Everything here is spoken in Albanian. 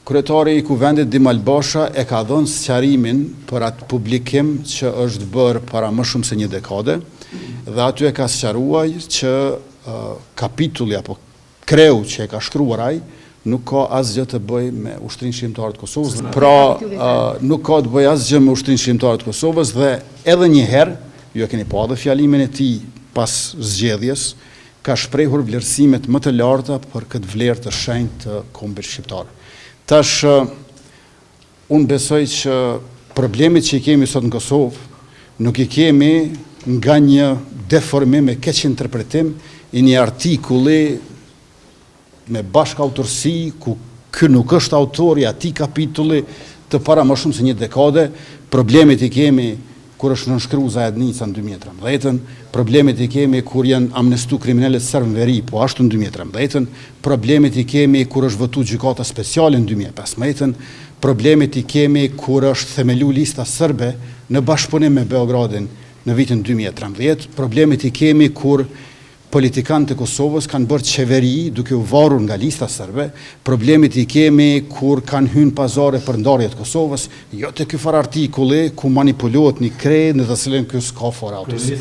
Kryetari i Kuvendit Dimal Basha e ka dhënë sqarimin për atë publikim që është bërë para më shumë se një dekade dhe aty e ka sqaruar që kapitulli apo kreu që e ka shkruar ai nuk ka asgjë të bëjë me Ushtrinë Shqiptare të Kosovës. Pra, nuk ka të bëjë asgjë me Ushtrinë Shqiptare të Kosovës dhe edhe një herë, ju e keni pa dhe fjalimin e tij pas zgjedhjes, ka shprehur vlerësimet më të larta për këtë vlerë të shenjtë të kombit shqiptar. Tash, unë besoj që problemet që i kemi sot në Kosovë nuk i kemi nga një deformim e keq interpretim i një artikulli me bashkë autorsi ku ky nuk është autori atij kapitulli të para më shumë se një dekade. Problemet i kemi kur është nënshkruar Zajednica në 2013, problemet i kemi kur janë amnestu kriminalet serbë në veri, po ashtu në 2013, problemet i kemi kur është votuar gjykata speciale në 2015, problemet i kemi kur është themelu lista serbe në bashkëpunim me Beogradin në vitin 2013, problemet i kemi kur politikanët e Kosovës kanë bërë qeveri duke u varur nga lista serbe, problemet i kemi kur kanë hyrë pazare për ndarje të Kosovës, jo të ky farë artikulli ku manipulohet një krej në të cilën ky s'ka fare autorsi.